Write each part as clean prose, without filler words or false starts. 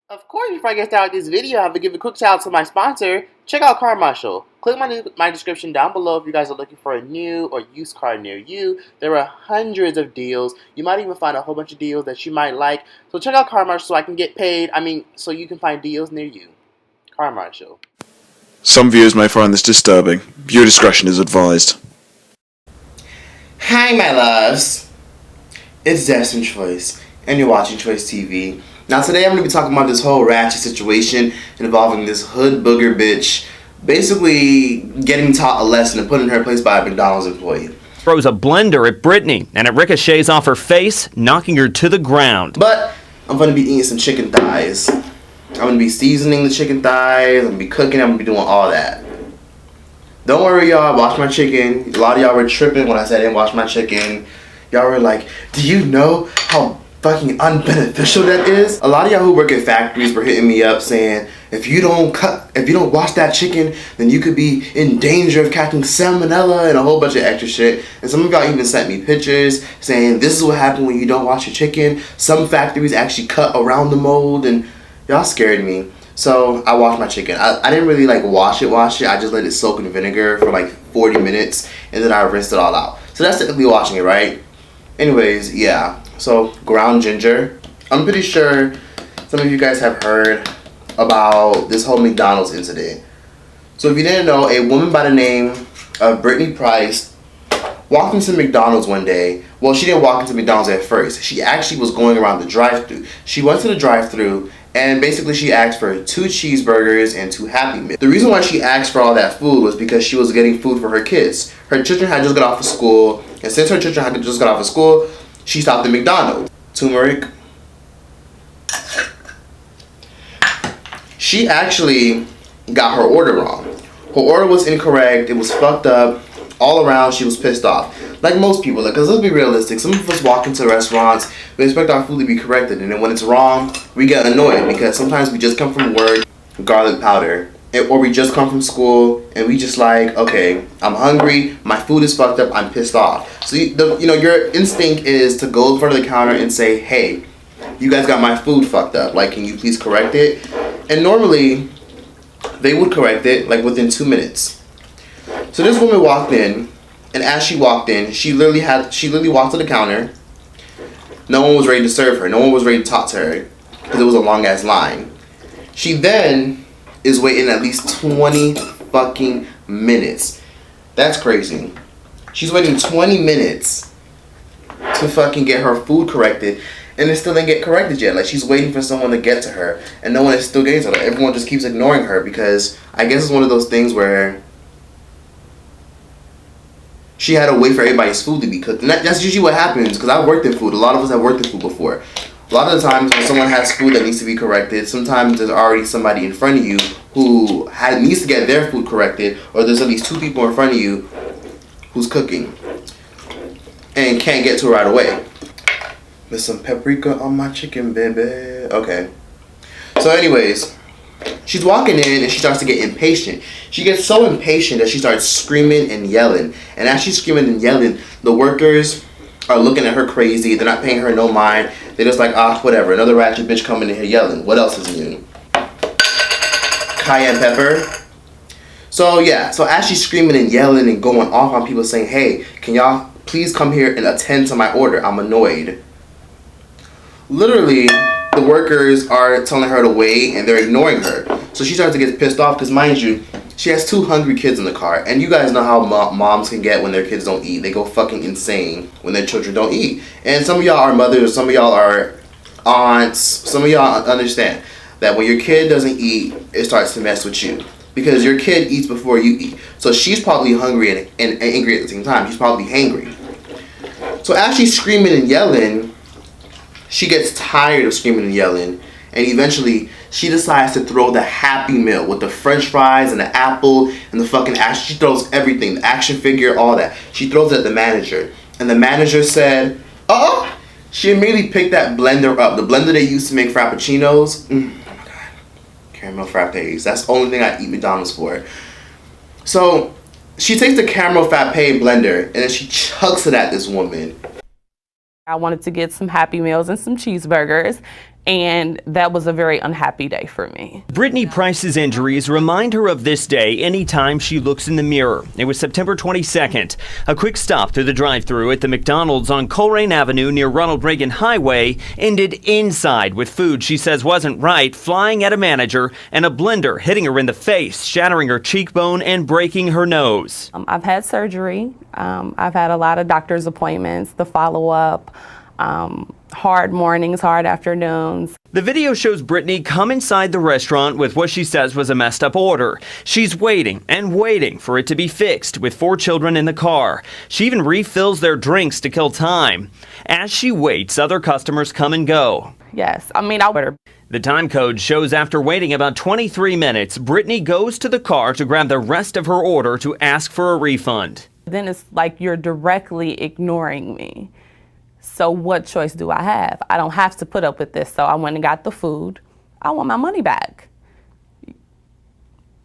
Of course, before I get started with this video, I have to give a quick shout out to my sponsor. Check out Car Marshal. Click my description down below if you guys are looking for a new or used car near you. There are hundreds of deals. You might even find a whole bunch of deals that you might like. So check out Car Marshal so I can get paid. So you can find deals near you. Car Marshal. Some viewers may find this disturbing. Viewer discretion is advised. Hi, my loves. It's Destin Troyce, and you're watching Troyce TV. Now today I'm going to be talking about this whole ratchet situation involving this hood booger bitch basically getting taught a lesson and put in her place by a McDonald's employee. Throws a blender at Brittany and it ricochets off her face, knocking her to the ground. But I'm going to be eating some chicken thighs. I'm going to be seasoning the chicken thighs, I'm going to be cooking, I'm going to be doing all that. Don't worry y'all, wash my chicken. A lot of y'all were tripping when I said I didn't wash my chicken. Y'all were like, do you know how fucking unbeneficial that is? A lot of y'all who work at factories were hitting me up saying, if you don't wash that chicken, then you could be in danger of catching salmonella and a whole bunch of extra shit. And some of y'all even sent me pictures saying this is what happens when you don't wash your chicken. Some factories actually cut around the mold, and y'all scared me. So I washed my chicken. I didn't really like wash it. I just let it soak in vinegar for like 40 minutes and then I rinsed it all out. So that's technically washing it, right? Anyways, yeah. So ground ginger. I'm pretty sure some of you guys have heard about this whole McDonald's incident. So if you didn't know, a woman by the name of Brittany Price walked into McDonald's one day. Well, she didn't walk into McDonald's at first. She actually was going around the drive-thru. She went to the drive-thru and basically she asked for 2 cheeseburgers and 2 Happy Meals. The reason why she asked for all that food was because she was getting food for her kids. Her children had just got off of school, and since her children had just got off of school, she stopped at McDonald's. Turmeric. She actually got her order wrong. Her order was incorrect. It was fucked up. All around, she was pissed off. Like most people, because let's be realistic. Some of us walk into restaurants, we expect our food to be corrected, and then when it's wrong, we get annoyed because sometimes we just come from work, garlic powder, or we just come from school, and we just like, okay, I'm hungry, my food is fucked up, I'm pissed off. So your instinct is to go in front of the counter and say, hey, you guys got my food fucked up. Like, can you please correct it? And normally, they would correct it like within 2 minutes. So this woman walked in, and as she walked in, she literally walked to the counter. No one was ready to serve her. No one was ready to talk to her because it was a long ass line. She then is waiting at least 20 fucking minutes. That's crazy. She's waiting 20 minutes to fucking get her food corrected, and it still didn't get corrected yet. Like, she's waiting for someone to get to her, and no one is still getting to her. Everyone just keeps ignoring her because I guess it's one of those things where she had to wait for everybody's food to be cooked. And that's usually what happens, because I've worked in food. A lot of us have worked in food before. A lot of the times when someone has food that needs to be corrected, sometimes there's already somebody in front of you who needs to get their food corrected, or there's at least 2 people in front of you who's cooking and can't get to it right away. With some paprika on my chicken, baby. Okay. So anyways, she's walking in and she starts to get impatient. She gets so impatient that she starts screaming and yelling. And as she's screaming and yelling, the workers are looking at her crazy. They're not paying her no mind. They're just like, whatever. Another ratchet bitch coming in here yelling. What else is new? Cayenne pepper. So yeah, so as she's screaming and yelling and going off on people saying, hey, can y'all please come here and attend to my order? I'm annoyed. Literally, the workers are telling her to wait and they're ignoring her. So she starts to get pissed off because, mind you, she has 2 hungry kids in the car. And you guys know how moms can get when their kids don't eat. They go fucking insane when their children don't eat. And some of y'all are mothers, some of y'all are aunts, some of y'all understand that when your kid doesn't eat, it starts to mess with you. Because your kid eats before you eat. So she's probably hungry and angry at the same time. She's probably hangry. So as she's screaming and yelling, she gets tired of screaming and yelling, and eventually she decides to throw the Happy Meal with the french fries and the apple and the fucking action. She throws everything, the action figure, all that. She throws it at the manager, and the manager said, she immediately picked that blender up, the blender they used to make frappuccinos. Oh my god, caramel frappes. That's the only thing I eat McDonald's for. So she takes the caramel frappe blender and then she chucks it at this woman. I wanted to get some Happy Meals and some cheeseburgers. And that was a very unhappy day for me. Brittany Price's injuries remind her of this day anytime she looks in the mirror. It was September 22nd. A quick stop through the drive-thru at the McDonald's on Coleraine Avenue near Ronald Reagan Highway ended inside with food she says wasn't right, flying at a manager, and a blender hitting her in the face, shattering her cheekbone and breaking her nose. I've had surgery. I've had a lot of doctor's appointments, the follow-up, hard mornings, hard afternoons. The video shows Brittany come inside the restaurant with what she says was a messed up order. She's waiting and waiting for it to be fixed with 4 children in the car. She even refills their drinks to kill time. As she waits, other customers come and go. Yes, I mean, I would have. The time code shows after waiting about 23 minutes, Brittany goes to the car to grab the rest of her order to ask for a refund. Then it's like you're directly ignoring me. So what choice do I have? I don't have to put up with this, so I went and got the food. I want my money back.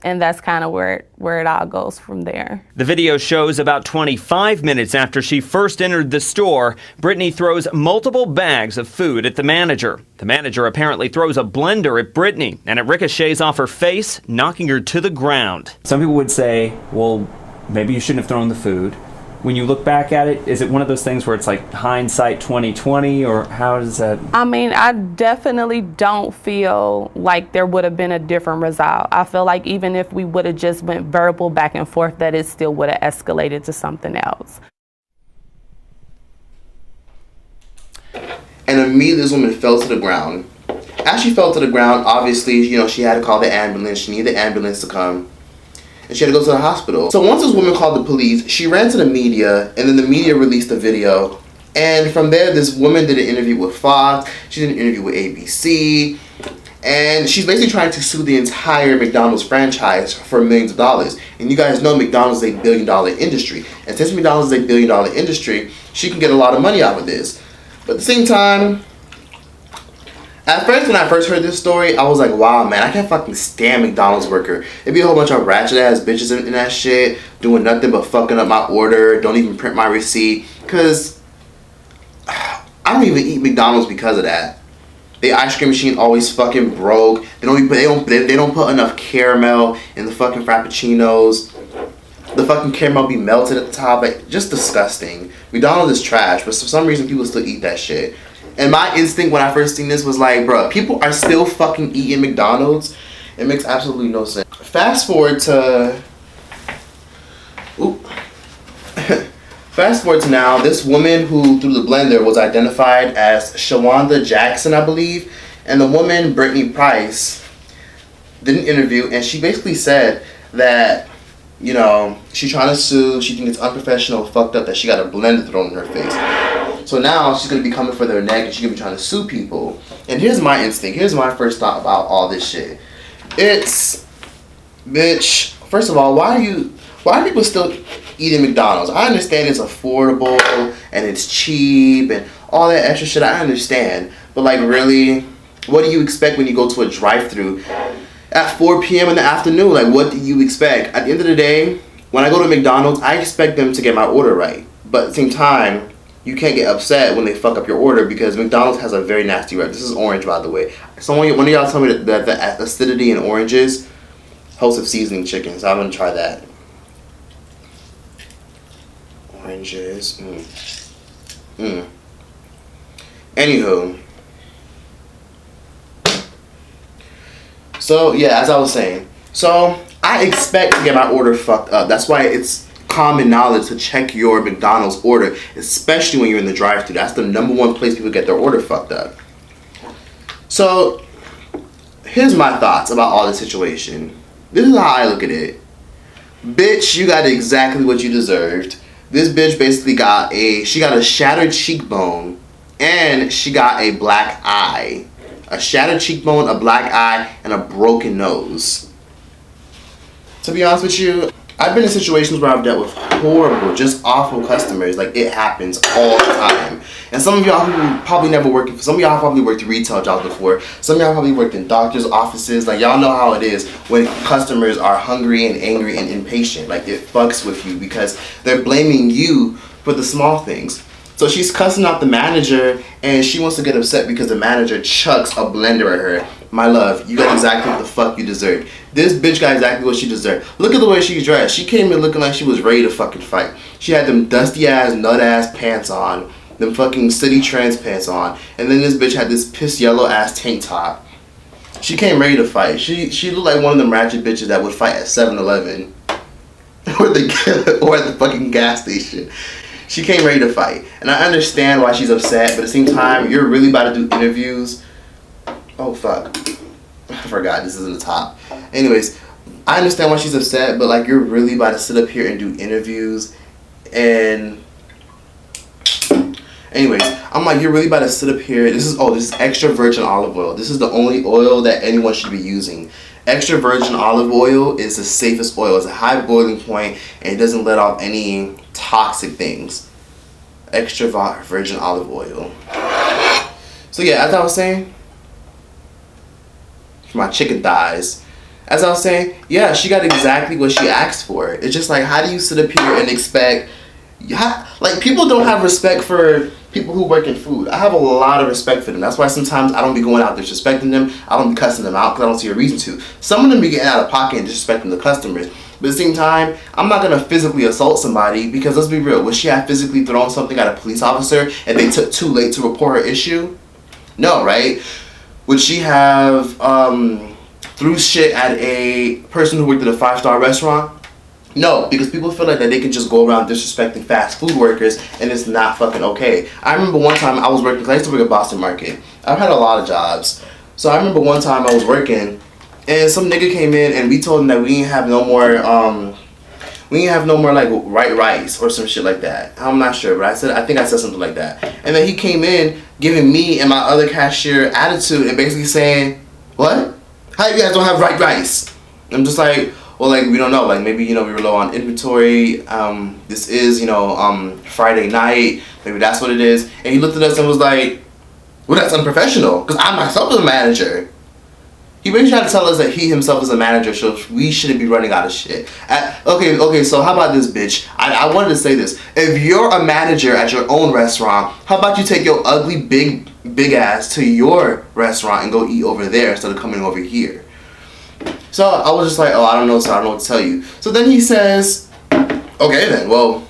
And that's kind of where it all goes from there. The video shows about 25 minutes after she first entered the store, Brittany throws multiple bags of food at the manager. The manager apparently throws a blender at Brittany, and it ricochets off her face, knocking her to the ground. Some people would say, well, maybe you shouldn't have thrown the food. When you look back at it, is it one of those things where it's like hindsight 2020, or how does that? I mean, I definitely don't feel like there would have been a different result. I feel like even if we would have just went verbal back and forth, that it still would have escalated to something else. And immediately this woman fell to the ground. As she fell to the ground, obviously, you know, she had to call the ambulance. She needed the ambulance to come. And she had to go to the hospital. So once this woman called the police, she ran to the media, and then the media released the video. And from there, this woman did an interview with Fox. She did an interview with ABC. And she's basically trying to sue the entire McDonald's franchise for millions of dollars. And you guys know McDonald's is a billion-dollar industry. And since McDonald's is a billion-dollar industry, she can get a lot of money out of this. But at the same time, at first, when I first heard this story, I was like, wow, man, I can't fucking stand McDonald's worker. It'd be a whole bunch of ratchet-ass bitches in that shit, doing nothing but fucking up my order, don't even print my receipt, because I don't even eat McDonald's because of that. The ice cream machine always fucking broke. They don't put enough caramel in the fucking frappuccinos. The fucking caramel be melted at the top, like, just disgusting. McDonald's is trash, but for some reason people still eat that shit. And my instinct when I first seen this was like, bro, people are still fucking eating McDonald's. It makes absolutely no sense. Fast forward to now, this woman who threw the blender was identified as Shawanda Jackson, I believe. And the woman, Brittany Price, did an interview, and she basically said that, you know, she's trying to sue, she thinks it's unprofessional, fucked up that she got a blender thrown in her face. So now she's going to be coming for their neck, and she's going to be trying to sue people. And here's my instinct. Here's my first thought about all this shit. It's, bitch, first of all, why are people still eating McDonald's? I understand it's affordable, and it's cheap, and all that extra shit, I understand. But, like, really, what do you expect when you go to a drive-thru at 4 p.m. in the afternoon? Like, what do you expect? At the end of the day, when I go to McDonald's, I expect them to get my order right. But at the same time, you can't get upset when they fuck up your order, because McDonald's has a very nasty rep. This is orange, by the way. One of y'all told me that the acidity in oranges helps with seasoning chicken, so I'm going to try that. Oranges. Anywho. So, yeah, as I was saying. So, I expect to get my order fucked up. That's why it's common knowledge to check your McDonald's order, especially when you're in the drive-thru. That's the #1 place people get their order fucked up. So, here's my thoughts about all this situation. This is how I look at it. Bitch, you got exactly what you deserved. This bitch basically got a shattered cheekbone, and she got a black eye. A shattered cheekbone, a black eye, and a broken nose. To be honest with you, I've been in situations where I've dealt with horrible, just awful customers. Like, it happens all the time. And some of y'all who probably never worked, some of y'all probably worked retail jobs before. Some of y'all probably worked in doctor's offices. Like, y'all know how it is when customers are hungry and angry and impatient. Like, it fucks with you because they're blaming you for the small things. So she's cussing out the manager, and she wants to get upset because the manager chucks a blender at her. My love, you got exactly what the fuck you deserve. This bitch got exactly what she deserved. Look at the way she's dressed. She came in looking like she was ready to fucking fight. She had them dusty ass, nut ass pants on, them fucking City Trends pants on, and then this bitch had this piss yellow ass tank top. She came ready to fight. She looked like one of them ratchet bitches that would fight at 7-Eleven or the fucking gas station. She came ready to fight, and I understand why she's upset, but at the same time, you're really about to do interviews. Oh fuck, I forgot this isn't the top. Anyways, I understand why she's upset, but like, you're really about to sit up here and do interviews, and anyways, I'm like, you're really about to sit up here. This is extra virgin olive oil. This is the only oil that anyone should be using. Extra virgin olive oil is the safest oil. It's a high boiling point, and it doesn't let off any toxic things. Extra virgin olive oil. So yeah, as I was saying, for my chicken thighs, as I was saying, yeah, she got exactly what she asked for. It's just like, how do you sit up here and expect, like, people don't have respect for people who work in food. I have a lot of respect for them. That's why sometimes I don't be going out disrespecting them. I don't be cussing them out because I don't see a reason to. Some of them be getting out of pocket and disrespecting the customers. But at the same time, I'm not going to physically assault somebody, because let's be real, would she have physically thrown something at a police officer and they took too late to report her issue? No, right? Would she have threw shit at a person who worked at a 5-star restaurant? No, because people feel like that they can just go around disrespecting fast food workers, and it's not fucking okay. I remember one time I was working, because I used to work at Boston Market. I've had a lot of jobs. So I remember one time I was working, and some nigga came in, and we told him that we didn't have no more like white rice or some shit like that. I'm not sure, but I think I said something like that. And then he came in giving me and my other cashier attitude and basically saying, what? How you guys don't have white rice? I'm just like, well, like, we don't know. Like, maybe, you know, we were low on inventory. This is, you know, Friday night. Maybe that's what it is. And he looked at us and was like, well, that's unprofessional, because I myself am a manager. He basically tried to tell us that he himself is a manager, so we shouldn't be running out of shit. Okay, so how about this, bitch? I wanted to say this. If you're a manager at your own restaurant, how about you take your ugly big ass to your restaurant and go eat over there instead of coming over here? So I was just like, oh, I don't know, so I don't know what to tell you. So then he says, okay then, well,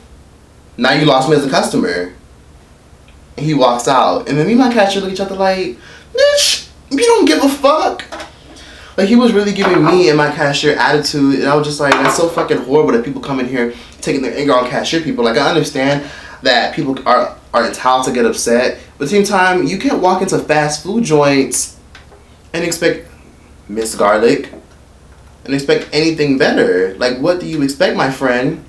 now you lost me as a customer. And he walks out. And then me and my cashier look at each other like, bitch, you don't give a fuck. Like, he was really giving me and my cashier attitude, and I was just like, that's so fucking horrible that people come in here taking their anger on cashier people. Like, I understand that people are entitled to get upset, but at the same time, you can't walk into fast food joints and expect Miss Garlic and expect anything better. Like, what do you expect, my friend?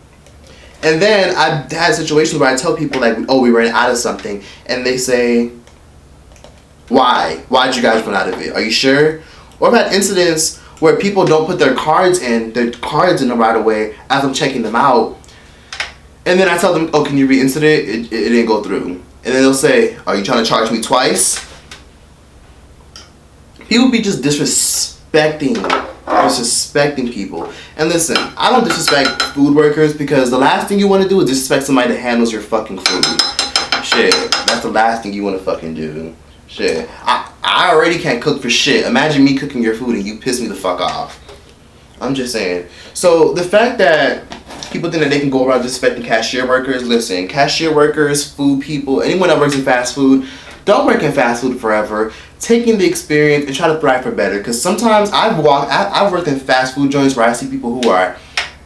And then I've had situations where I tell people, like, oh, we ran out of something, and they say, why? Why'd you guys run out of it? Are you sure? Or I've had incidents where people don't put their cards in the right away as I'm checking them out. And then I tell them, oh, can you reinsert it? It didn't go through. And then they'll say, are you trying to charge me twice? People be just disrespecting people. And listen, I don't disrespect food workers, because the last thing you want to do is disrespect somebody that handles your fucking food. Shit, that's the last thing you want to fucking do. Shit, I already can't cook for shit. Imagine me cooking your food and you piss me the fuck off. I'm just saying. So the fact that people think that they can go around disrespecting cashier workers, listen, cashier workers, food people, anyone that works in fast food, don't work in fast food forever. Taking the experience and try to thrive for better. Because sometimes I've worked in fast food joints where I see people who are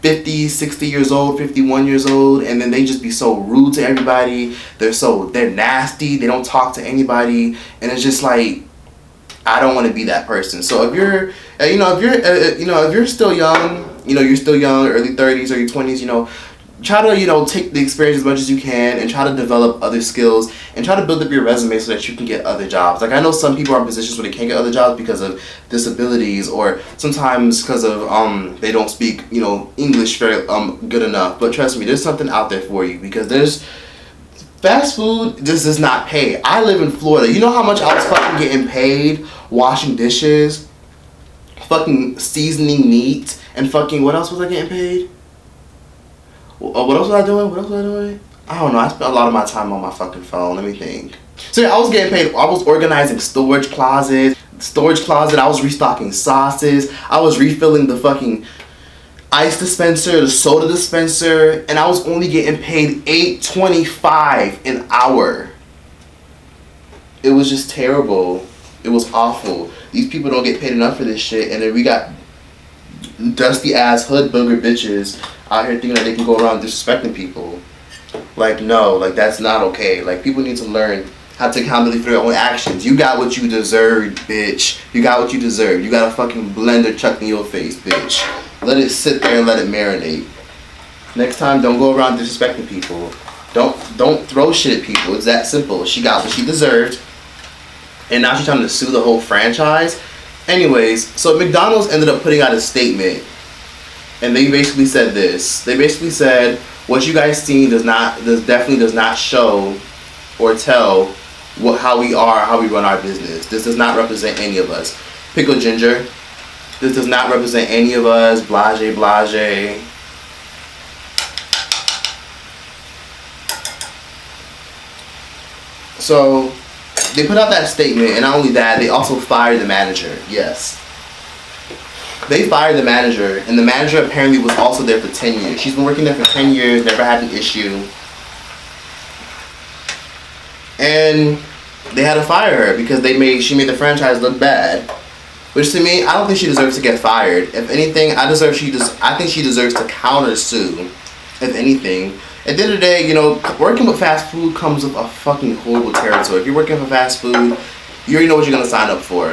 50, 60 years old, 51 years old, and then they just be so rude to everybody. They're nasty. They don't talk to anybody, and it's just like, I don't want to be that person. So if you're, if you're still young, you're still young, early 30s, early 20s, try to, take the experience as much as you can and try to develop other skills and try to build up your resume so that you can get other jobs. Like, I know some people are in positions where they can't get other jobs because of disabilities, or sometimes because of they don't speak, English very good enough. But trust me, there's something out there for you, because there's fast food just does not pay. I live in Florida. You know how much I was fucking getting paid washing dishes, fucking seasoning meat, and fucking, what else was I getting paid? What else was I doing? I don't know. I spent a lot of my time on my fucking phone. Let me think. So yeah, I was getting paid. I was organizing storage closets. I was restocking sauces. I was refilling the fucking ice dispenser, the soda dispenser, and I was only getting paid $8.25 an hour. It was just terrible. It was awful. These people don't get paid enough for this shit, and then we got dusty ass hood booger bitches out here thinking that they can go around disrespecting people. Like, no, like that's not okay. Like, people need to learn how to take accountability for their own actions. You got what you deserved, bitch. You got what you deserved. You got a fucking blender chucked in your face, bitch. Let it sit there and let it marinate. Next time, don't go around disrespecting people. Don't throw shit at people. It's that simple. She got what she deserved, and now she's trying to sue the whole franchise. Anyways, so McDonald's ended up putting out a statement, and they basically said this. They basically said, what you guys seen definitely does not show or tell how we run our business. This does not represent any of us. Pickle Ginger, this does not represent any of us. Blase, blase. So they put out that statement, and not only that, they also fired the manager. Yes. They fired the manager, and the manager apparently was also there for 10 years. She's been working there for 10 years, never had an issue. And they had to fire her because she made the franchise look bad. Which to me, I don't think she deserves to get fired. If anything, I think she deserves to counter-sue, if anything. At the end of the day, you know, working with fast food comes with a fucking horrible territory. If you're working for fast food, you already know what you're gonna sign up for.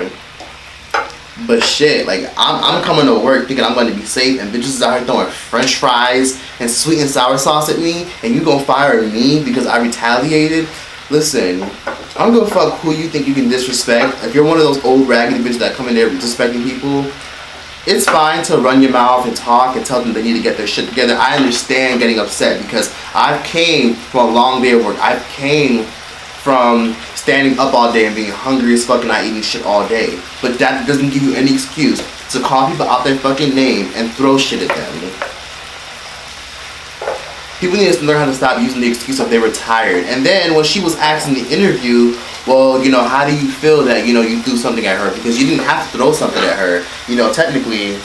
But shit, like, I'm coming to work thinking I'm going to be safe, and bitches is out here throwing french fries and sweet and sour sauce at me, and you gonna fire me because I retaliated? Listen, I don't give a fuck who you think you can disrespect. If you're one of those old raggedy bitches that come in there disrespecting people, it's fine to run your mouth and talk and tell them they need to get their shit together. I understand getting upset because I've came from a long day of work. I've came from standing up all day and being hungry as fuck and not eating shit all day. But that doesn't give you any excuse to call people out their fucking name and throw shit at them. People need to learn how to stop using the excuse of they were tired. And then when she was asked in the interview, well, you know, how do you feel that, you know, you threw something at her? Because you didn't have to throw something at her. You know, technically,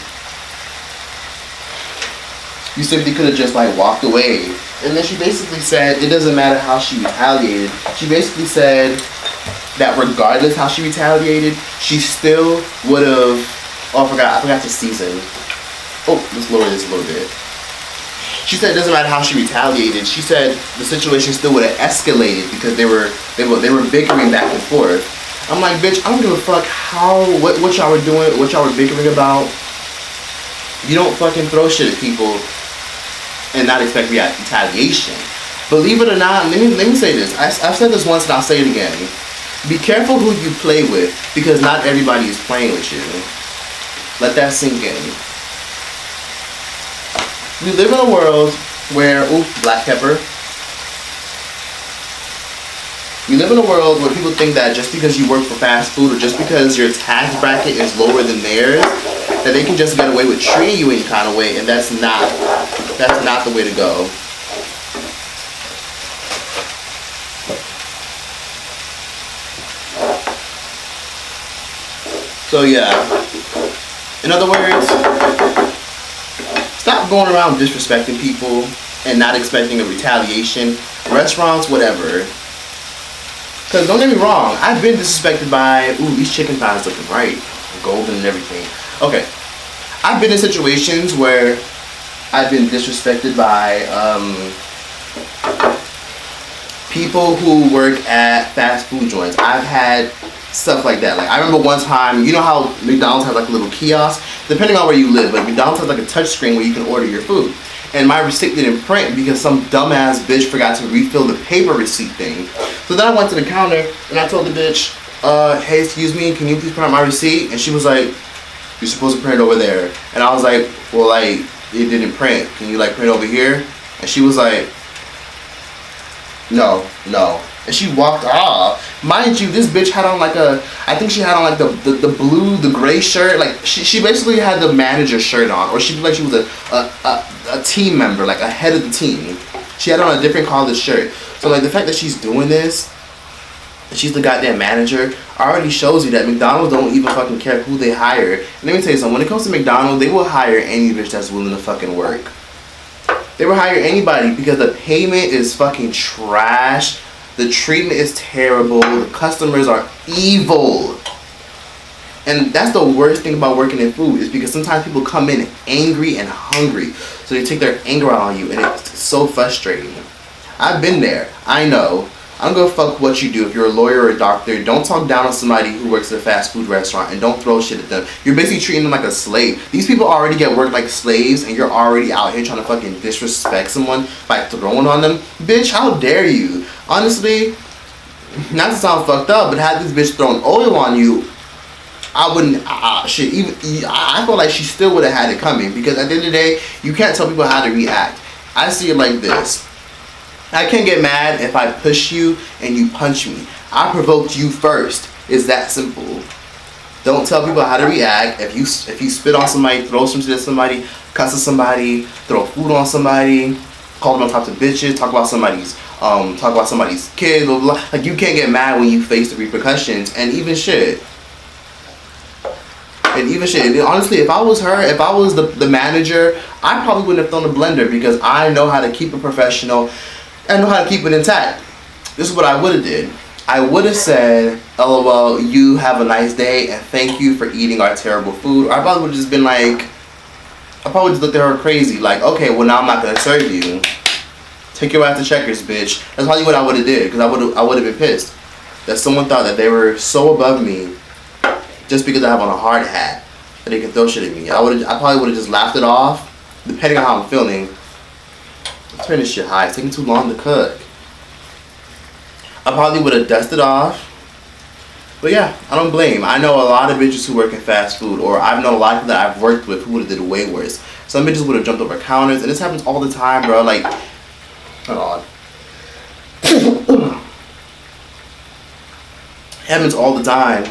you simply could have just, like, walked away. And then she basically said it doesn't matter how she retaliated. She basically said that regardless how she retaliated, she still would have... Oh, I forgot to season. Oh, let's lower this a little bit. She said it doesn't matter how she retaliated. She said the situation still would have escalated because they were bickering back and forth. I'm like, bitch, I don't give a fuck what y'all were doing, what y'all were bickering about. You don't fucking throw shit at people and not expect retaliation. Believe it or not, let me say this. I've said this once and I'll say it again. Be careful who you play with because not everybody is playing with you. Let that sink in. We live in a world where, black pepper. We live in a world where people think that just because you work for fast food or just because your tax bracket is lower than theirs, that they can just get away with treating you any kind of way, and that's not the way to go. So yeah, in other words, stop going around disrespecting people and not expecting a retaliation. Restaurants, whatever. Because don't get me wrong, I've been disrespected by, these chicken thighs looking right, golden and everything. Okay, I've been in situations where I've been disrespected by people who work at fast food joints. I've had stuff like that. Like, I remember one time, you know how McDonald's has like a little kiosk? Depending on where you live, but McDonald's has like a touch screen where you can order your food. And my receipt didn't print because some dumbass bitch forgot to refill the paper receipt thing. So then I went to the counter and I told the bitch, hey, excuse me, can you please print out my receipt? And she was like, you're supposed to print it over there. And I was like, well, like, it didn't print. Can you like print over here? And she was like, no. And she walked off. Mind you, this bitch had on like I think she had on like the blue, the gray shirt. Like she basically had the manager shirt on, or she looked like she was a team member, like a head of the team. She had on a different collared shirt. So like the fact that she's doing this, she's the goddamn manager, already shows you that McDonald's don't even fucking care who they hire. And let me tell you something, when it comes to McDonald's, they will hire any bitch that's willing to fucking work. They will hire anybody because the payment is fucking trash. The treatment is terrible. The customers are evil. And that's the worst thing about working in food, is because sometimes people come in angry and hungry. So they take their anger out on you, and it's so frustrating. I've been there. I know. I don't give a fuck what you do. If you're a lawyer or a doctor, don't talk down on somebody who works at a fast food restaurant, and don't throw shit at them. You're basically treating them like a slave. These people already get work like slaves, and you're already out here trying to fucking disrespect someone by throwing on them. Bitch, how dare you? Honestly, not to sound fucked up, but had this bitch thrown oil on you, I wouldn't, shit, even, I feel like she still would have had it coming, because at the end of the day, you can't tell people how to react. I see it like this. I can't get mad if I push you and you punch me. I provoked you first. It's that simple. Don't tell people how to react. If you spit on somebody, throw some shit at somebody, cuss at somebody, throw food on somebody, call them all types of bitches, talk about somebody's kids, blah, blah, blah. Like, you can't get mad when you face the repercussions. And even shit. Honestly, if I was her, if I was the manager, I probably wouldn't have thrown a blender, because I know how to keep it professional. I know how to keep it intact. This is what I would have did. I would have said, LOL, you have a nice day and thank you for eating our terrible food. Or I probably would have just been like, I probably just looked at her crazy. Like, okay, well now I'm not going to serve you. Take your ass to Checkers, bitch. That's probably what I would have did, because I would have been pissed that someone thought that they were so above me just because I have on a hard hat that they can throw shit at me. I probably would have just laughed it off, depending on how I'm feeling. Turn this shit high. It's taking too long to cook. I probably would have dusted off. But yeah, I don't blame. I know a lot of bitches who work in fast food, or I've known a lot of people that I've worked with who would have did way worse. Some bitches would have jumped over counters, and this happens all the time, bro. Like, hold on. It happens all the time.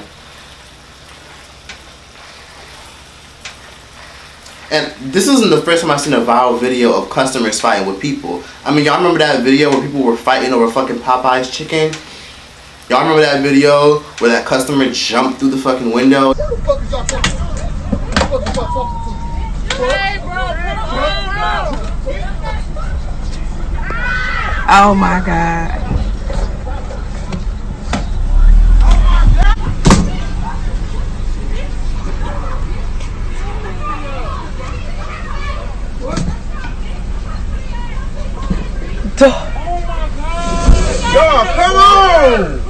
And this isn't the first time I've seen a viral video of customers fighting with people. I mean, y'all remember that video where people were fighting over fucking Popeye's chicken? Y'all remember that video where that customer jumped through the fucking window? Who the fuck is y'all talking to? Who the fuck is y'all talking to? Hey, bro, Oh my God. Yo, come on!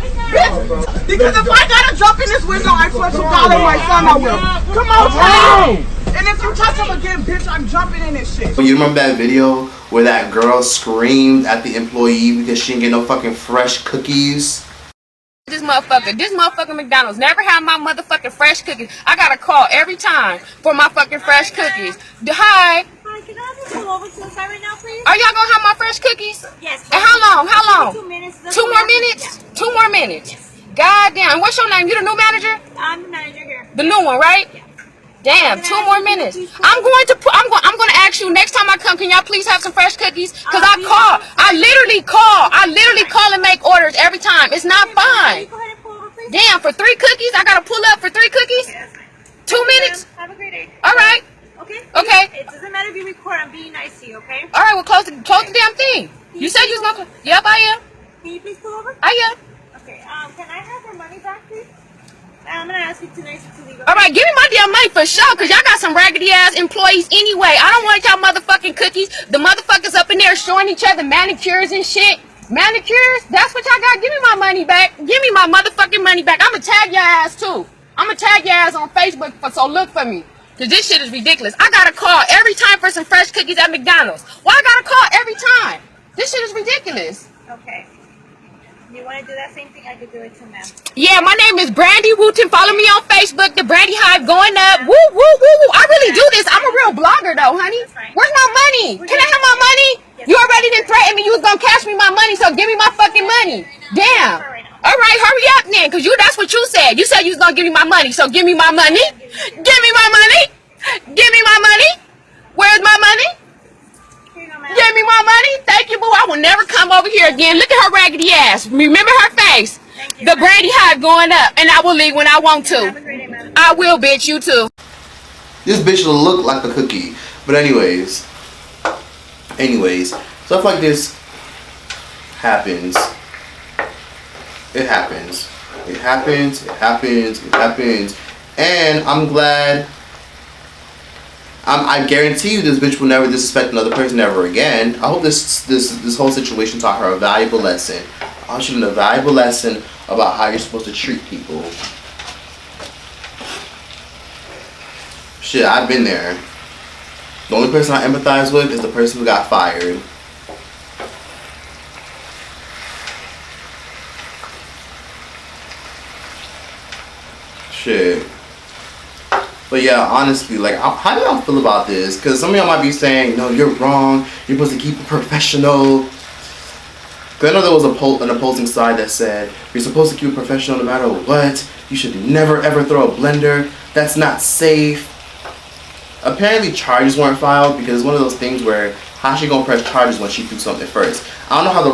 Because if I gotta jump in this window, I swear to God on my son I will. Come on, bro! And if you touch him again, bitch, I'm jumping in this shit. You remember that video where that girl screamed at the employee because she didn't get no fucking fresh cookies? This motherfucking McDonald's never have my motherfucking fresh cookies. I gotta call every time for my fucking fresh cookies. Hi. Hi, can I have you pull over to the side right now, please? Are y'all gonna have my fresh cookies? Yes. And how long? How long? 2 minutes. 2 more minutes? Yeah. 2 more minutes. Yes. God damn. What's your name? You the new manager? I'm the manager here. The new one, right? Yeah. Damn, 2 more minutes. I'm gonna ask you next time I come, can y'all please have some fresh cookies? Cause I literally call and make orders every time. It's not fine. Go ahead and pull over, please. Damn, for 3 cookies? I gotta pull up for 3 cookies? Yes. 2 minutes? Have a great day. All right. Okay? Okay. It doesn't matter if you record. I'm being nice to you, okay? All right, well, close the damn thing. You said you was gonna. Yep, I am. Can you please pull over? I am. Okay. Can I have her money back, please? I'm gonna ask you to leave. All right, give me my damn money for sure, cause y'all got some raggedy ass employees anyway. I don't want y'all motherfucking cookies. The motherfuckers up in there showing each other manicures and shit. Manicures? That's what y'all got. Give me my money back. Give me my motherfucking money back. I'ma tag your ass too. I'ma tag your ass on Facebook, so look for me. Cause this shit is ridiculous. I gotta call every time for some fresh cookies at McDonald's. Why I gotta call every time? This shit is ridiculous. Okay. You want to do that same thing? I could do it too, ma'am. Yeah, my name is Brandy Wooten. Follow me on Facebook. The Brandy Hive going up. Woo, woo, woo, woo. I really do this. I'm a real blogger, though, honey. Where's my money? Can I have my money? You already didn't threaten me. You was going to cash me my money, so give me my fucking money. Damn. All right, hurry up then, because that's what you said. You said you was going to give me my money, so give me my money. Give me my money. Give me my money. Where's my money? Give me my money. Thank you, boo. I will come over here again. Look at her raggedy ass. Remember her face. The brandy hive going up, and I will leave when I want to. I will, bitch. You too. This bitch will look like a cookie. But anyways, stuff like this happens. It happens. It happens. It happens. It happens. And I'm glad. I guarantee you, this bitch will never disrespect another person ever again. I hope this whole situation taught her a valuable lesson. I hope she learned a valuable lesson about how you're supposed to treat people. Shit, I've been there. The only person I empathize with is the person who got fired. Shit. But yeah, honestly, like, how do y'all feel about this? Because some of y'all might be saying, no, you're wrong. You're supposed to keep it professional. Because I know there was an opposing side that said, you're supposed to keep it professional no matter what. You should never ever throw a blender. That's not safe. Apparently charges weren't filed because it's one of those things where how's she gonna press charges when she threw something first? I don't know how the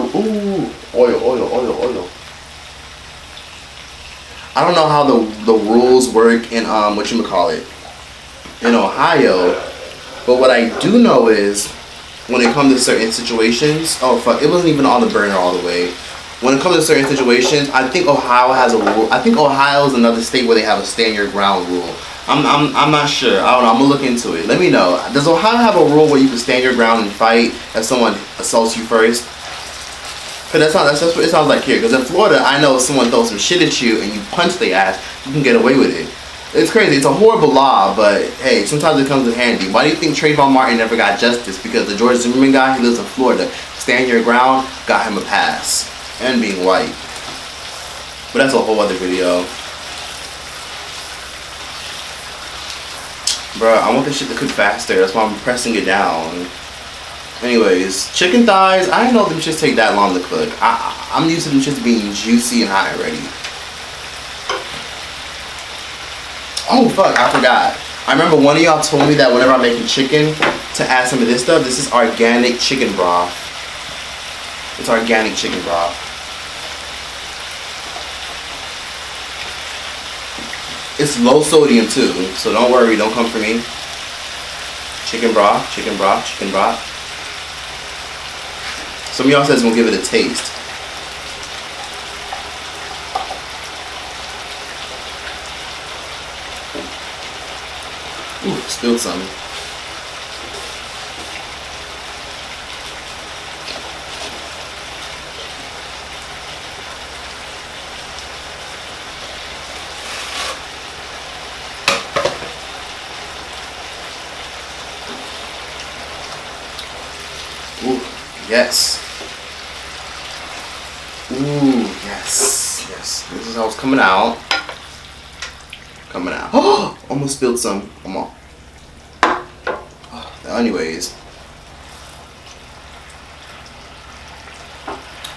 oil. I don't know how the rules work in whatchamacallit, in Ohio, but what I do know is when it comes to certain situations, oh fuck, it wasn't even on the burner all the way. When it comes to certain situations, I think Ohio has a rule. I think Ohio is another state where they have a stand your ground rule. I'm not sure. I don't know. I'm gonna look into it. Let me know. Does Ohio have a rule where you can stand your ground and fight if someone assaults you first? Because that's what it sounds like here. Because in Florida, I know if someone throws some shit at you and you punch their ass, you can get away with it. It's crazy. It's a horrible law, but hey, sometimes it comes in handy. Why do you think Trayvon Martin never got justice? Because the George Zimmerman guy, he lives in Florida. Stand your ground, got him a pass. And being white. But that's a whole other video. Bruh, I want this shit to cook faster. That's why I'm pressing it down. Anyways, chicken thighs, I didn't know them shits take that long to cook. I'm used to them shits being juicy and hot and ready. Oh fuck, I forgot. I remember one of y'all told me that whenever I'm making chicken to add some of this stuff. This is organic chicken broth. It's organic chicken broth. It's low sodium too, so don't worry, don't come for me. Chicken broth, chicken broth, chicken broth. Some of y'all says we'll give it a taste. Ooh, spilled some. Ooh, yes. Ooh, yes. Yes. This is how it's coming out. Coming out. Oh, almost spilled some. Come on. Anyways.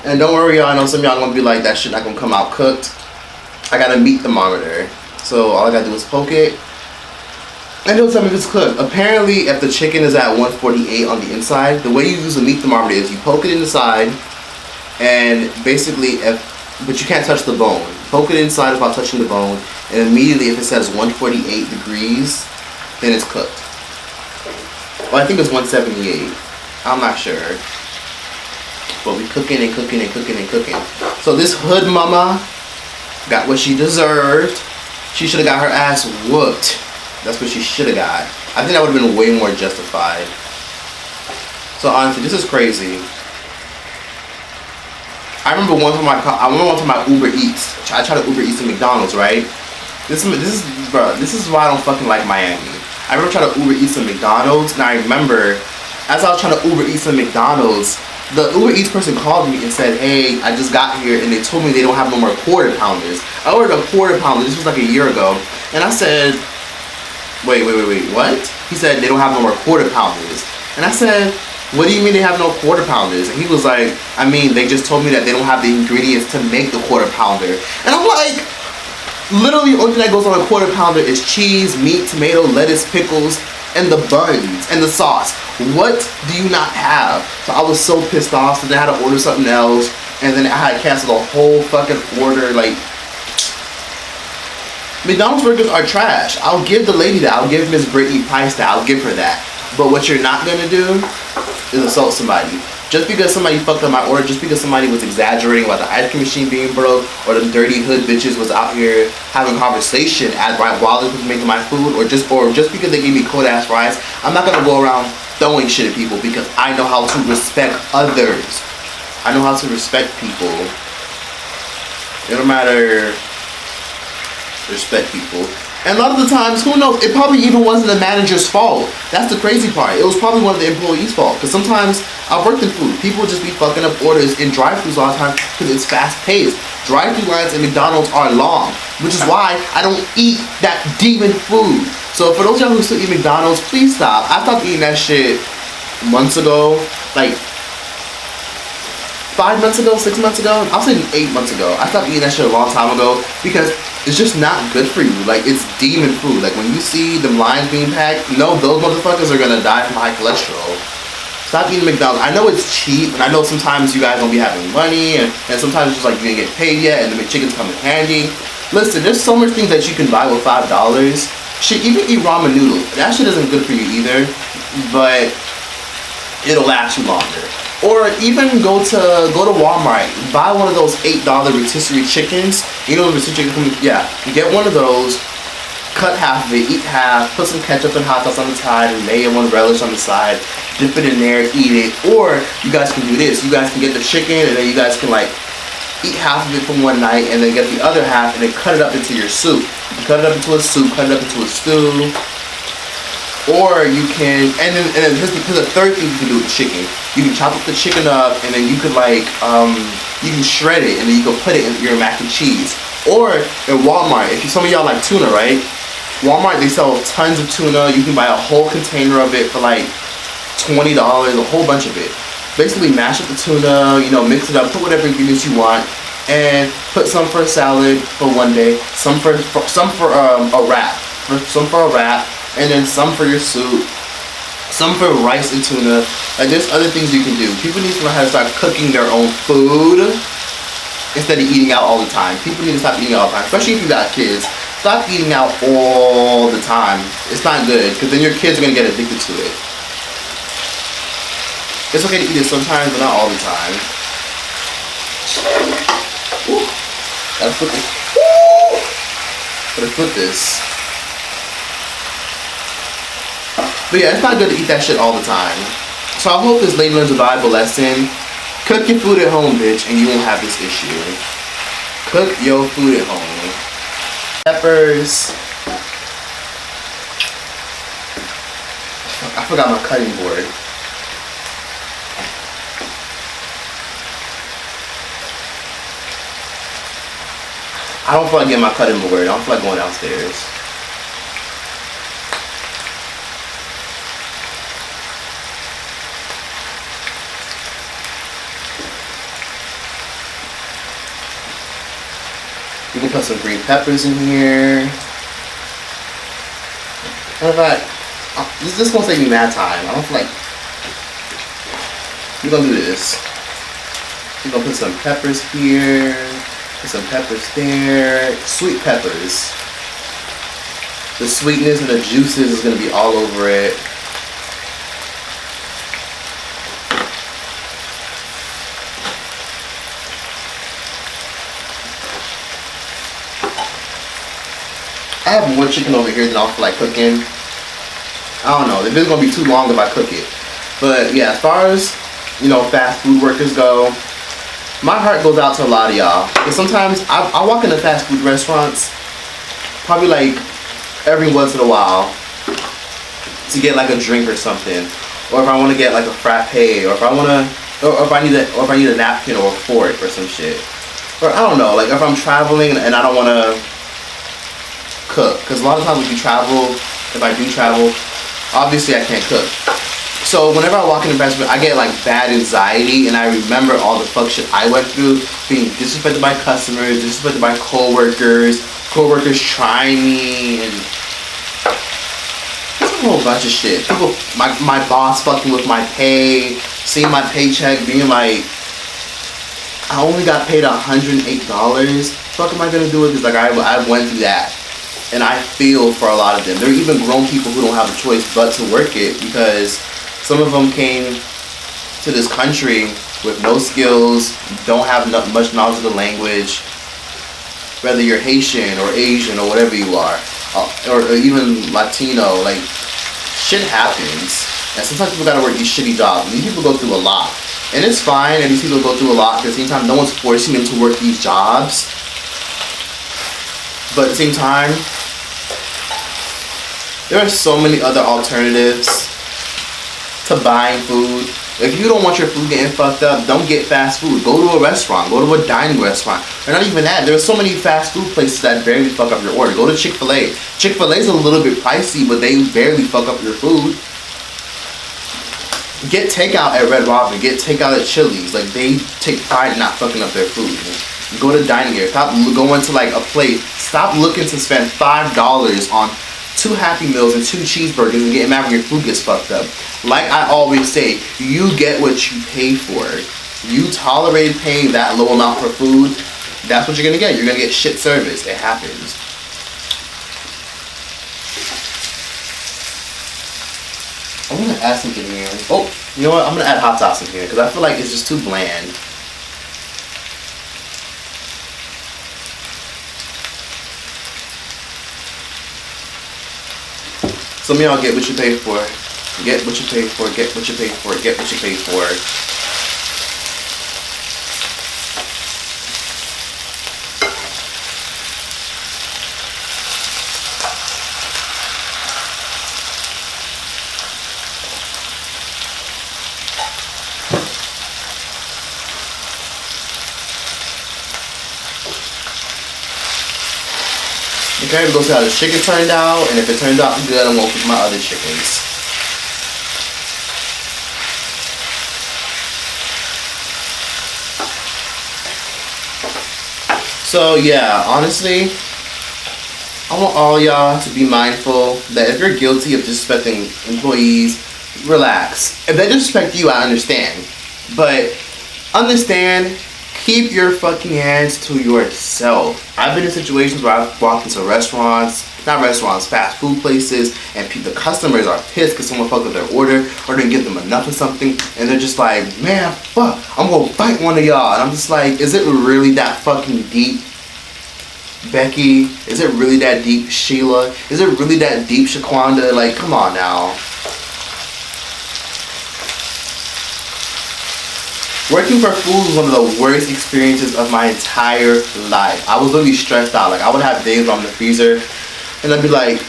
And don't worry, y'all. I know some of y'all gonna be like, that shit not gonna come out cooked. I got a meat thermometer. So all I gotta do is poke it. And it'll tell me if it's cooked. Apparently, if the chicken is at 148 on the inside, the way you use a meat thermometer is you poke it in the side, and basically, but you can't touch the bone. Poke it inside without touching the bone, and immediately, if it says 148 degrees, then it's cooked. Well, I think it's 178. I'm not sure. But we cooking and cooking and cooking and cooking. So this hood mama got what she deserved. She should have got her ass whooped. That's what she should have got. I think that would have been way more justified. So honestly, this is crazy. I remember one time I Uber Eats. I tried to Uber Eats to McDonald's, right? This is why I don't fucking like Miami. I remember trying to Uber Eats to McDonald's, and I remember as I was trying to Uber Eats to McDonald's, the Uber Eats person called me and said, hey, I just got here and they told me they don't have no more quarter pounders. I ordered a quarter pounder. This was like a year ago. And I said, wait, what? He said they don't have no more quarter pounders. And I said, what do you mean they have no quarter pounders? And he was like, I mean, they just told me that they don't have the ingredients to make the quarter pounder. And I'm like, Literally, the only thing that goes on a quarter pounder is cheese, meat, tomato, lettuce, pickles, and the buns and the sauce. What do you not have? So I was so pissed off, so then I had to order something else, and then I had to cancel the whole fucking order. Like, McDonald's burgers are trash. I'll give the lady that. I'll give Miss Brittany Price that. I'll give her that. But what you're not gonna do is assault somebody. Just because somebody fucked up my order, just because somebody was exaggerating about the ice cream machine being broke, or the dirty hood bitches was out here having a conversation while they was making my food, or just because they gave me cold ass fries, I'm not gonna go around throwing shit at people because I know how to respect others. I know how to respect people. It don't matter. Respect people. And a lot of the times, who knows, it probably even wasn't the manager's fault. That's the crazy part. It was probably one of the employees' fault. Because sometimes I've worked in food. People just be fucking up orders in drive-thrus all the time because it's fast-paced. Drive-thru lines at McDonald's are long, which is why I don't eat that demon food. So for those of y'all who still eat McDonald's, please stop. I stopped eating that shit months ago. Like 5 months ago, 6 months ago. I'll say 8 months ago. I stopped eating that shit a long time ago because it's just not good for you. Like, it's demon food. Like, when you see them lines being packed, no, those motherfuckers are gonna die from high cholesterol. Stop eating McDonald's. I know it's cheap, and I know sometimes you guys don't be having money, and sometimes it's just like you didn't get paid yet, and the McChickens come in handy. Listen, there's so much things that you can buy with $5. Shit, even eat ramen noodles. That shit isn't good for you either, but it'll last you longer. Or even go to Walmart, buy one of those $8 rotisserie chickens. You know the rotisserie chicken? Yeah, get one of those, cut half of it, eat half, put some ketchup and hot sauce on the side, and mayo and relish on the side, dip it in there, eat it. Or you guys can do this. You guys can get the chicken, and then you guys can like eat half of it from one night, and then get the other half, and then cut it up into your soup. You cut it up into a soup, cut it up into a stew. Or you can, and then here's the third thing you can do with the chicken. You can chop up the chicken up, and then you could like, you can shred it, and then you can put it in your mac and cheese. Or in Walmart, if some of y'all like tuna, right? Walmart, they sell tons of tuna. You can buy a whole container of it for like $20, a whole bunch of it. Basically mash up the tuna, you know, mix it up, put whatever ingredients you want, and put some for a salad for one day, some for a wrap, and then some for your soup, some for rice and tuna. Like, there's other things you can do. People need to know how to start cooking their own food instead of eating out all the time. People need to stop eating out all the time, especially if you got kids. Stop eating out all the time. It's not good, because then your kids are going to get addicted to it. It's okay to eat it sometimes, but not all the time. Ooh, gotta flip this. Woo! Gotta flip this. But yeah, it's not good to eat that shit all the time. So I hope this lady learns a valuable lesson. Cook your food at home, bitch, and you won't have this issue. Cook your food at home. Peppers. I forgot my cutting board. I don't feel like getting my cutting board. I don't feel like going downstairs. You can put some green peppers in here. In fact, this is gonna save me mad time. I don't feel like. We're gonna do this. We're gonna put some peppers here. Put some peppers there. Sweet peppers. The sweetness and the juices is gonna be all over it. I have more chicken over here than I'll feel like cooking. I don't know. It's gonna be too long if I cook it. But yeah, as far as, you know, fast food workers go, my heart goes out to a lot of y'all. Because sometimes I walk into fast food restaurants probably like every once in a while to get like a drink or something, or if I want to get like a frappe, or if I need a napkin or a fork or some shit, or I don't know, like if I'm traveling and I don't want to cook, because a lot of times if I do travel, obviously I can't cook. So whenever I walk in the fast food, I get like bad anxiety, and I remember all the fuck shit I went through, being disrespected by customers, disrespected by co-workers, coworkers try me and a whole bunch of shit. People, my boss fucking with my pay, seeing my paycheck, being like, I only got paid $108. Fuck am I gonna do it? Because like I went through that, and I feel for a lot of them. There are even grown people who don't have a choice but to work it, because some of them came to this country with no skills, don't have much knowledge of the language. Whether you're Haitian or Asian or whatever you are, or even Latino, like, shit happens. And sometimes people gotta work these shitty jobs. And these people go through a lot. And it's fine, and these people go through a lot, because at the same time, no one's forcing them to work these jobs. But at the same time, there are so many other alternatives to buying food. If you don't want your food getting fucked up, don't get fast food. Go to a restaurant. Go to a dining restaurant. Or not even that. There's so many fast food places that barely fuck up your order. Go to Chick-fil-A. Chick-fil-A is a little bit pricey, but they barely fuck up your food. Get takeout at Red Robin. Get takeout at Chili's. Like, they take pride in not fucking up their food. Go to dining here. Stop going to like a plate. Stop looking to spend $5 on 2 Happy Meals and 2 cheeseburgers and getting mad when your food gets fucked up. Like I always say, you get what you pay for. You tolerate paying that low amount for food, that's what you're gonna get. You're gonna get shit service. It happens. I'm gonna add something here. Oh, you know what? I'm gonna add hot sauce in here because I feel like it's just too bland. Some of y'all get what you pay for. Get what you pay for. Get what you pay for. Get what you pay for. Okay, we're gonna see how the chicken turned out, and if it turns out good, I'm gonna cook my other chickens. So yeah, honestly, I want all y'all to be mindful that if you're guilty of disrespecting employees, relax. If they disrespect you, I understand. But understand, keep your fucking hands to yourself. I've been in situations where I've walked into restaurants, not restaurants, fast food places, and the customers are pissed because someone fucked up their order or didn't give them enough of something, and they're just like, man, fuck, I'm gonna fight one of y'all. And I'm just like, is it really that fucking deep, Becky? Is it really that deep, Sheila? Is it really that deep, Shaquanda? Like, come on now. Working for food was one of the worst experiences of my entire life. I was literally stressed out. Like, I would have days where I'm in the freezer, and I'd be like,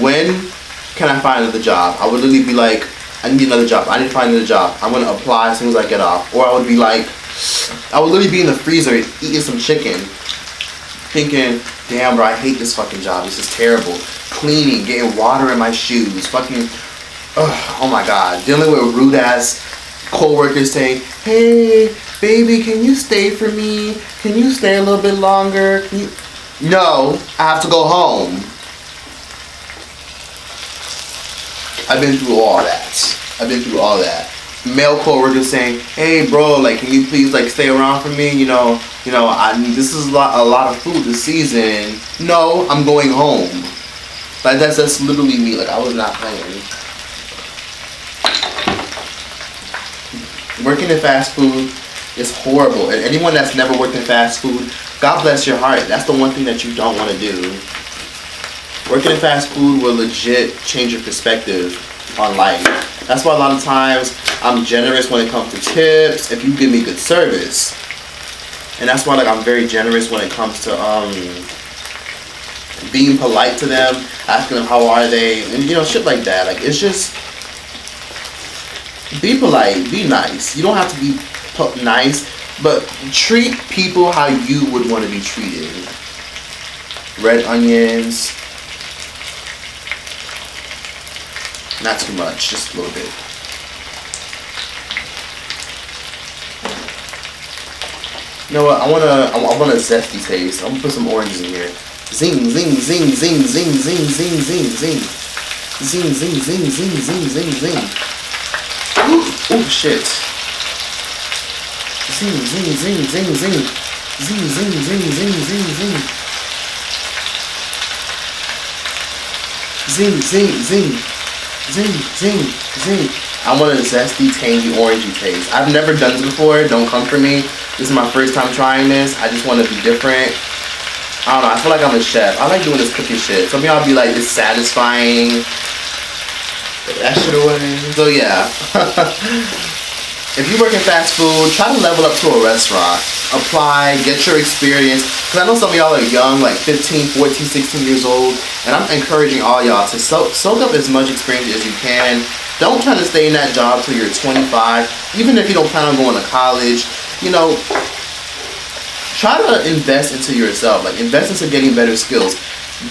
when can I find another job? I would literally be like, I need another job. I need to find another job. I'm gonna apply as soon as I get off. Or I would be like, I would literally be in the freezer eating some chicken, thinking, damn bro, I hate this fucking job. This is terrible. Cleaning, getting water in my shoes, fucking, oh my god. Dealing with rude ass co-workers saying, hey baby, can you stay for me? Can you stay a little bit longer? No, I have to go home. I've been through all that. I've been through all that. Male co-workers saying, hey bro, like, can you please like stay around for me? You know, this is a lot of food this season. No, I'm going home. Like, that's literally me. Like, I was not playing. Working in fast food is horrible. And anyone that's never worked in fast food, God bless your heart. That's the one thing that you don't want to do. Working in fast food will legit change your perspective on life. That's why a lot of times I'm generous when it comes to tips if you give me good service. And that's why, like, I'm very generous when it comes to being polite to them, asking them how are they, and shit like that. Like, it's just, be polite, be nice. You don't have to be nice, but treat people how you would want to be treated. Red onions. Not too much, just a little bit. You know what? I want a zesty taste. I'm gonna put some oranges in here. Zing, zing, zing, zing, zing, zing, zing, zing, zing. Zing, zing, zing, zing, zing, zing, zing. Oh shit. Zing, zing, zing, zing, zing. Zing, zing, zing, zing, zing, zing. Zing, zing, zing. Zing, zing, zing. I want a zesty, tangy, orangey taste. I've never done this before. Don't come for me. This is my first time trying this. I just want to be different. I don't know. I feel like I'm a chef. I like doing this cooking shit. Some of y'all be like, it's satisfying. Put that shit away. So yeah. If you work in fast food, try to level up to a restaurant. Apply, get your experience. Because I know some of y'all are young, like 15, 14, 16 years old. And I'm encouraging all y'all to soak up as much experience as you can. Don't try to stay in that job till you're 25. Even if you don't plan on going to college, you know, try to invest into yourself. Like, invest into getting better skills.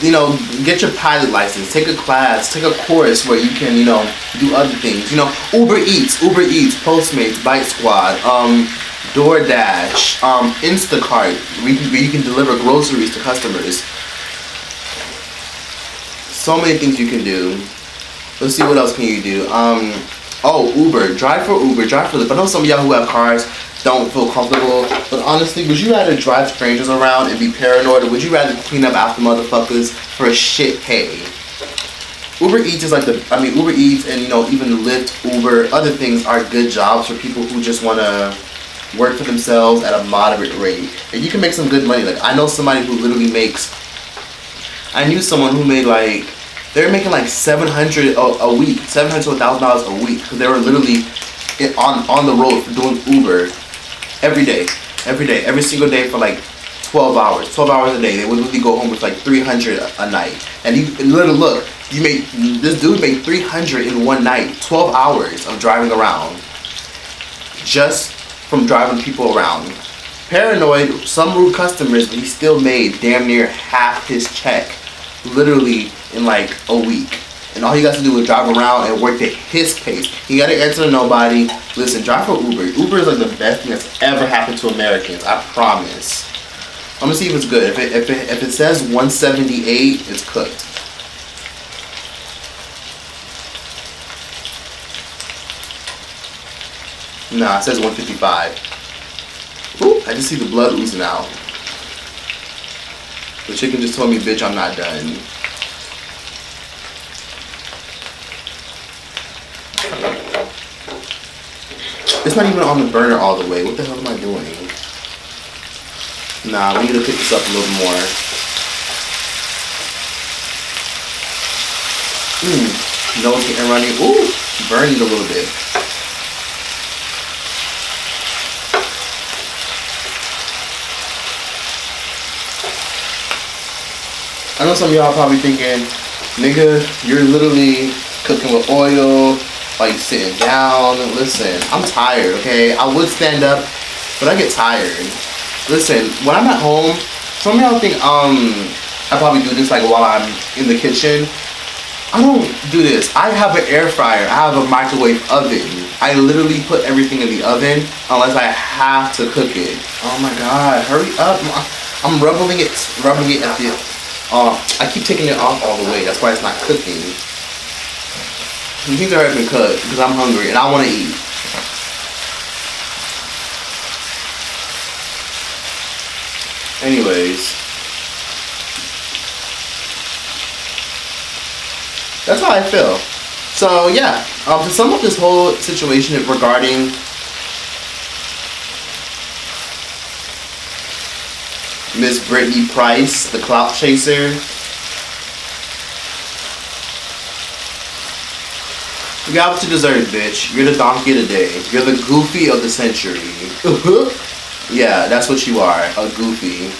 You know, get your pilot license, take a class, take a course where you can, you know, do other things. You know, Uber Eats, Postmates, Bite Squad, DoorDash, Instacart, where you can deliver groceries to customers. So many things you can do. Let's see, what else can you do? Oh, Uber. Drive for Uber, drive for Lyft. I know some of y'all who have cars don't feel comfortable, but honestly, would you rather drive strangers around and be paranoid, or would you rather clean up after motherfuckers for a shit pay? Uber Eats is like Uber Eats and, you know, even Lyft, Uber, other things are good jobs for people who just want to work for themselves at a moderate rate. And you can make some good money. Like, I know somebody who literally I knew someone who made like, they were making like $700 a week, $700 to $1,000 a week, because they were literally on the road for doing Uber every day, every single day for like 12 hours a day. They would literally go home with like $300 a night. And you literally look, this dude made $300 in one night, 12 hours of driving around, just from driving people around. Paranoid, some rude customers, but he still made damn near half his check, literally in like a week. And all he got to do is drive around and work at his pace. He got to answer to nobody. Listen, drive for Uber. Uber is like the best thing that's ever happened to Americans. I promise. I'm gonna see if it's good. If it says 178, it's cooked. Nah, it says 155. Ooh, I just see the blood oozing out. The chicken just told me, bitch, I'm not done. It's not even on the burner all the way. What the hell am I doing? Nah, we need to pick this up a little more. Nose getting runny. Ooh, burning a little bit. I know some of y'all probably thinking, nigga, you're literally cooking with oil, like sitting down. Listen, I'm tired, okay? I would stand up, but I get tired. Listen, when I'm at home, some of y'all think I probably do this like while I'm in the kitchen. I don't do this. I have an air fryer. I have a microwave oven. I literally put everything in the oven unless I have to cook it. Oh my god, hurry up. I'm rubbing it at the I keep taking it off all the way. That's why it's not cooking. Things are having cooked because I'm hungry and I want to eat. Anyways, that's how I feel. So yeah, to sum up this whole situation regarding Miss Brittany Price, the clout chaser, you got what you deserve, bitch. You're the donkey of the day. You're the goofy of the century. Yeah, that's what you are, a goofy.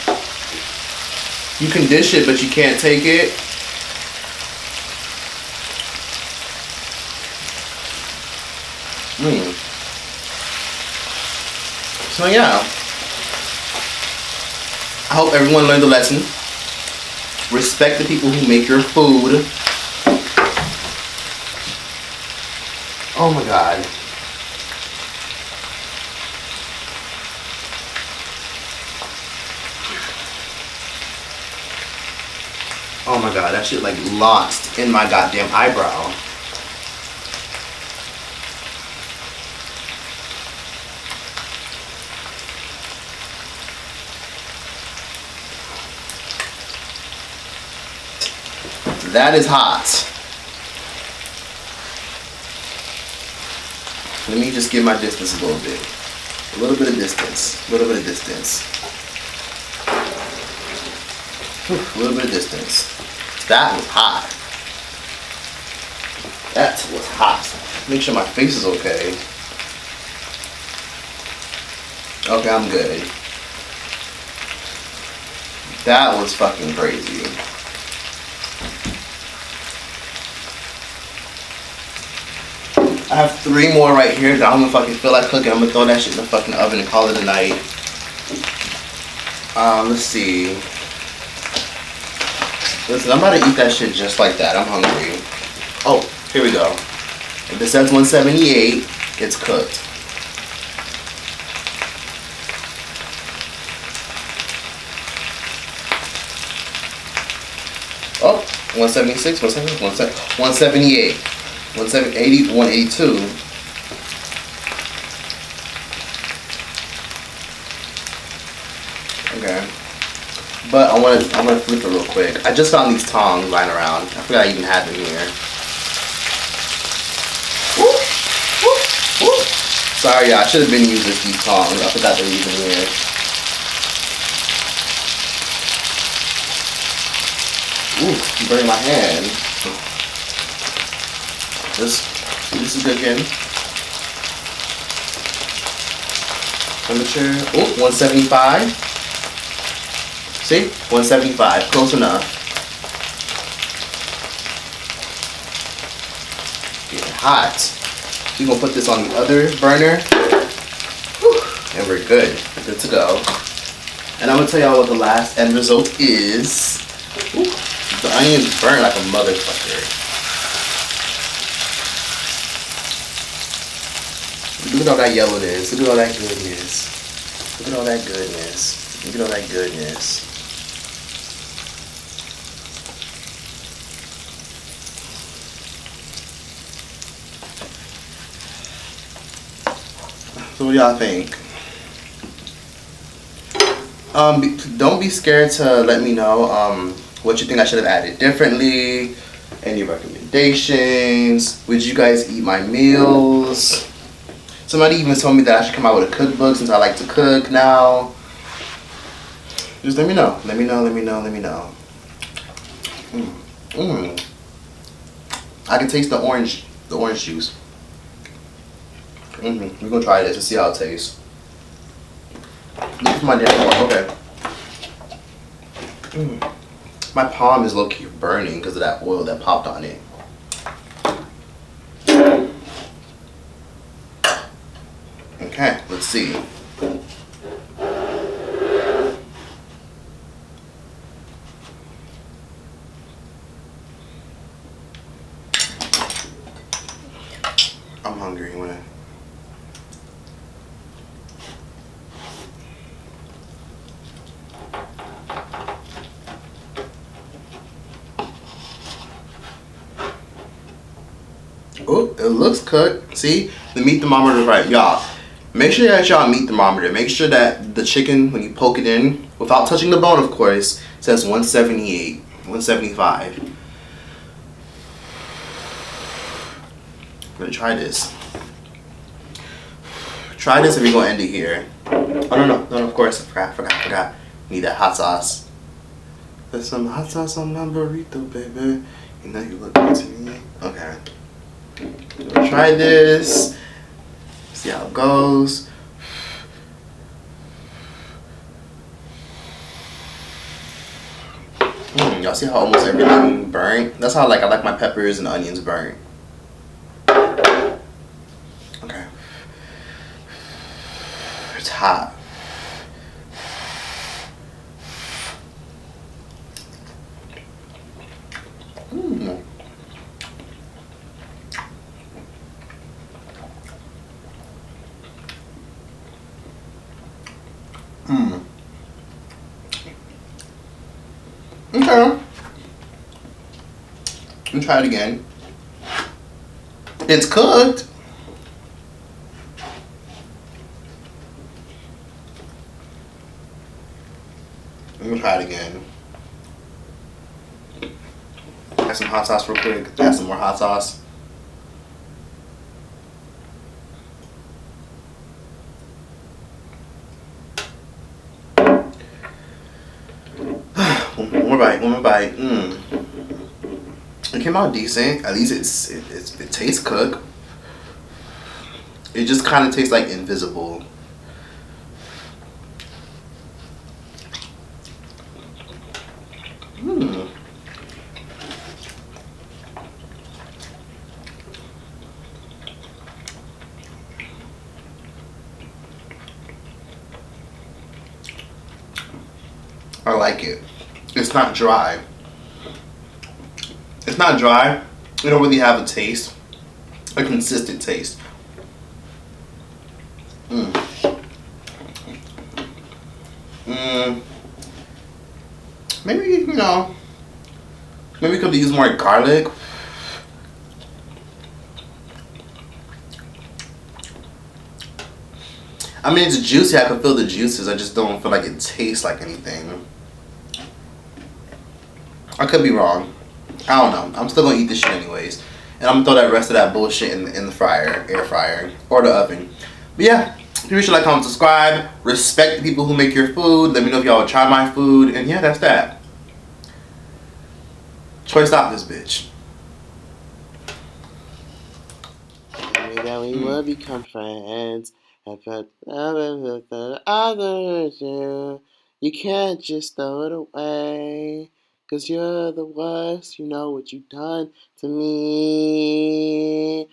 You can dish it, but you can't take it. So yeah, I hope everyone learned the lesson. Respect the people who make your food. Oh my god. Oh my god, that shit like lost in my goddamn eyebrow. That is hot. Let me just give my distance a little bit. A little bit of distance. A little bit of distance. A little bit of distance. That was hot. That was hot. Make sure my face is okay. Okay, I'm good. That was fucking crazy. I have 3 more right here that I'm gonna fucking feel like cooking. I'm gonna throw that shit in the fucking oven and call it a night. Let's see. Listen, I'm about to eat that shit just like that. I'm hungry. Oh, here we go. If it says 178, it's cooked. Oh, 176, 178. 180, 182. Okay. But I want to flip it real quick. I just found these tongs lying around. I forgot I even had them here. Woo, woo, woo. Sorry, y'all. I should have been using these tongs. I forgot they were even here. Ooh, I'm burning my hand. This is good again. Temperature, 175. See? 175, close enough. Getting hot. We're gonna put this on the other burner. Whew, and we're good. We're good to go. And I'm gonna tell y'all what the last end result is. Ooh, the onions burn like a motherfucker. Look at all that yellowness. Look at all that goodness. Look at all that goodness. Look at all that goodness. So what do y'all think? Don't be scared to let me know what you think I should have added differently. Any recommendations? Would you guys eat my meals? Somebody even told me that I should come out with a cookbook since I like to cook now. Just let me know. Let me know, let me know, let me know. I can taste the orange juice. We're gonna try this and see how it tastes. This is my damn okay. My palm is low-key burning because of that oil that popped on it. Okay, let's see. I'm hungry. Oh, it looks cooked. See, the meat thermometer is right, y'all. Make sure that y'all meat thermometer. Make sure that the chicken, when you poke it in, without touching the bone, of course, says 178, 175. I'm gonna try this. Try this and we're gonna end it here. Oh no, of course, I forgot. Need that hot sauce. There's some hot sauce on my burrito, baby. You know you look good to me. Okay. We'll try this. See how it goes. Y'all see how almost everything burnt? That's how I like my peppers and onions burnt. Okay. It's hot. Okay. Let me try it again. It's cooked. Let me try it again. Add some hot sauce real quick. Add some more hot sauce. One more bite. It came out decent. At least it tastes cooked. It just kind of tastes like invisible. I like it. It's not dry. It's not dry. You don't really have a taste, a consistent taste. Maybe, you know, maybe we could use more garlic. I mean, it's juicy. I can feel the juices. I just don't feel like it tastes like anything. I could be wrong. I don't know. I'm still gonna eat this shit anyways, and I'm gonna throw that rest of that bullshit in the fryer, air fryer, or the oven. But yeah, people should like, comment, subscribe. Respect the people who make your food. Let me know if y'all would try my food, and yeah, that's that. Troy, stop this bitch. Maybe that we will become friends. I felt others, you can't just throw it away. 'Cause you're the worst, you know what you've done to me.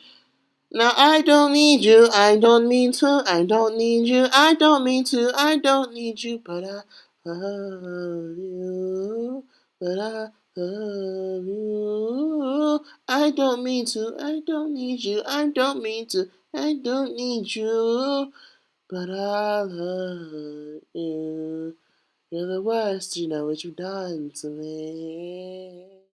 Now I don't need you, I don't mean to, I don't need you, I don't mean to, I don't need you, but I love you, but I love you. I don't mean to, I don't need you, I don't mean to, I don't need you, but I love you. You're the worst, you know what you've done to me.